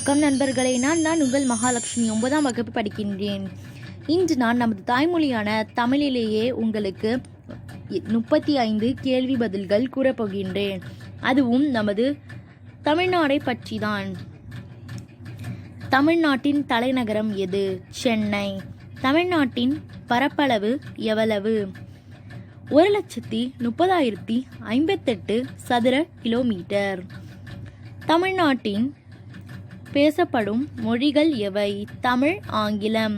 வணக்கம் நண்பர்களே, நான் உங்கள் மகாலட்சுமி 9ஆம் வகுப்பு படிக்கின்றேன். இன்று நான் நமது தாய்மொழியான தமிழிலேயே உங்களுக்கு 35 கேள்வி பதில்கள் கூறப்போகின்றேன். அதுவும் நமது தமிழ்நாடை பற்றிதான். தமிழ்நாட்டின் தலைநகரம் எது? சென்னை. தமிழ்நாட்டின் பரப்பளவு எவ்வளவு? 1,30,058 சதுர கிலோமீட்டர். தமிழ்நாட்டின் பேசப்படும் மொழிகள் எவை? தமிழ், ஆங்கிலம்.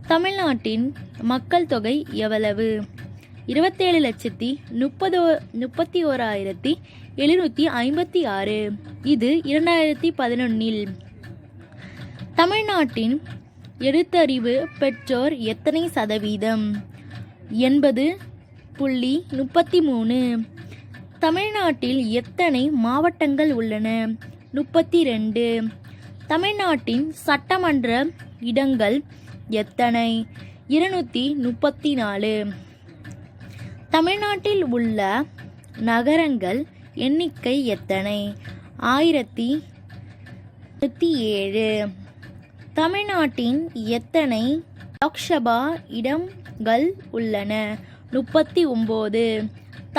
தமிழ்நாட்டின் மக்கள் தொகை எவ்வளவு? 27,31,756. இது 2011. தமிழ்நாட்டின் எழுத்தறிவு பெற்றோர் எத்தனை சதவீதம்? 80.33. தமிழ்நாட்டில் எத்தனை மாவட்டங்கள் உள்ளன? 32. தமிழ்நாட்டின் சட்டமன்ற இடங்கள் எத்தனை? 234. தமிழ்நாட்டில் உள்ள நகரங்கள் எண்ணிக்கை எத்தனை? 1007. தமிழ்நாட்டின் எத்தனை லோக்சபா இடங்கள் உள்ளன? 39.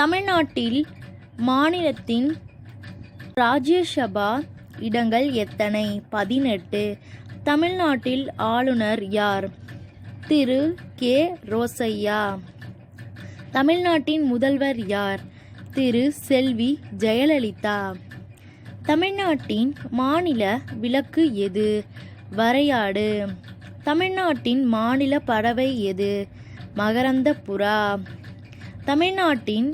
தமிழ்நாட்டில் மாநிலத்தின் ராஜ்யசபா இடங்கள் எத்தனை? 18. தமிழ்நாட்டில் ஆளுநர் யார்? திரு கே. ரோசய்யா. தமிழ்நாட்டின் முதல்வர் யார்? திரு செல்வி ஜெயலலிதா. தமிழ்நாட்டின் மாநில விலக்கு எது? வரையாடு. தமிழ்நாட்டின் மாநில பறவை எது? மகரந்தப்புறா. தமிழ்நாட்டின்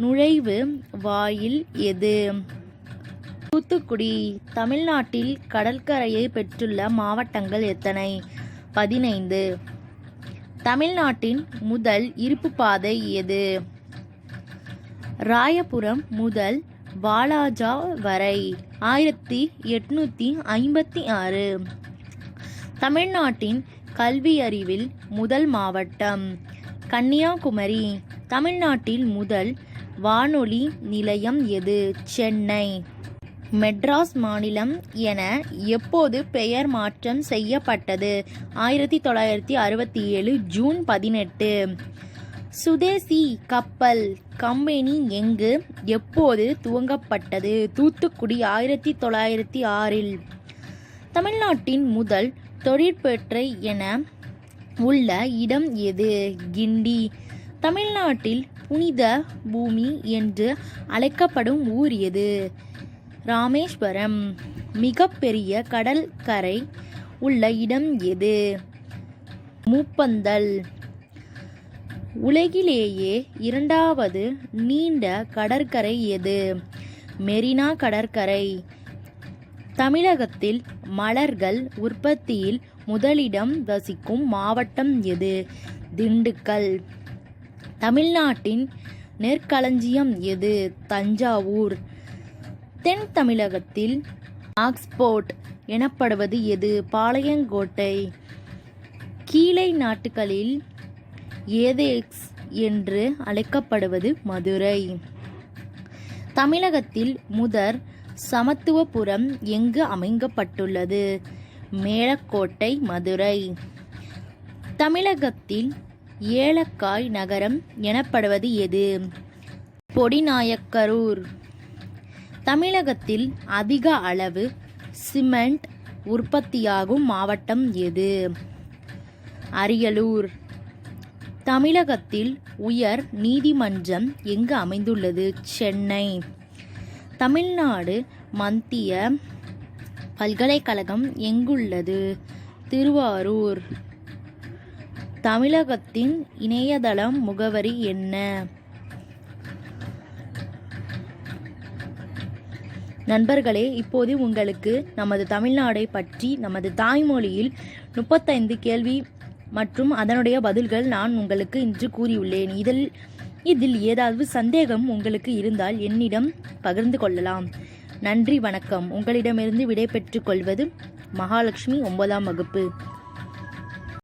நுழைவு வாயில் எது? தூத்துக்குடி. தமிழ்நாட்டில் கடற்கரையை பெற்றுள்ள மாவட்டங்கள் எத்தனை? 15. தமிழ்நாட்டின் முதல் இருப்பு பாதை எது? ராயபுரம் முதல் வாலாஜா வரை 1856. தமிழ்நாட்டின் கல்வியறிவில் முதல் மாவட்டம் கன்னியாகுமரி. தமிழ்நாட்டில் முதல் வானொலி நிலையம் எது? சென்னை. மெட்ராஸ் மாநிலம் என எப்போது பெயர் மாற்றம் செய்யப்பட்டது? 1967 ஜூன் 18. சுதேசி கப்பல் கம்பெனி எங்கு எப்போது துவங்கப்பட்டது? தூத்துக்குடி 1906. தமிழ்நாட்டின் முதல் தொழிற்பேட்டை என உள்ள இடம் எது? கிண்டி. தமிழ்நாட்டில் புனித பூமி என்று அழைக்கப்படும் ஊர் எது? ராமேஸ்வரம். மிகப்பெரிய கடற்கரை உள்ள இடம் எது? மூப்பந்தல். உலகிலேயே இரண்டாவது நீண்ட கடற்கரை எது? மெரினா கடற்கரை. தமிழகத்தில் மலர்கள் உற்பத்தியில் முதலிடம் வசிக்கும் மாவட்டம் எது? திண்டுக்கல். தமிழ்நாட்டின் நெற்களஞ்சியம் எது? தஞ்சாவூர். தென் தமிழகத்தில் ஆக்ஸ்போர்ட் எனப்படுவது எது? பாளையங்கோட்டை. கீழை நாட்டுகளில் ஏதெக்ஸ் என்று அழைக்கப்படுவது மதுரை. தமிழகத்தில் முதற் சமத்துவபுரம் எங்கு அமைக்கப்பட்டுள்ளது? மேலக்கோட்டை, மதுரை. தமிழகத்தில் ஏலக்காய் நகரம் எனப்படுவது எது? பொடிநாயக்கரூர். தமிழகத்தில் அதிக அளவு சிமெண்ட் உற்பத்தியாகும் மாவட்டம் எது? அரியலூர். தமிழகத்தில் உயர் நீதிமன்றம் எங்கு அமைந்துள்ளது? சென்னை. தமிழ்நாடு மத்திய பல்கலைக்கழகம் எங்குள்ளது? திருவாரூர். தமிழகத்தின் இணையதளம் முகவரி என்ன? நண்பர்களே, இப்போது உங்களுக்கு நமது தமிழ்நாடை பற்றி நமது தாய்மொழியில் 35 கேள்வி மற்றும் அதனுடைய பதில்கள் நான் உங்களுக்கு இன்று கூறியுள்ளேன். இதில் ஏதாவது சந்தேகம் உங்களுக்கு இருந்தால் என்னிடம் பகிர்ந்து கொள்ளலாம். நன்றி, வணக்கம். உங்களிடமிருந்து விடை பெற்றுக் கொள்வது மகாலட்சுமி, 9ஆம் வகுப்பு.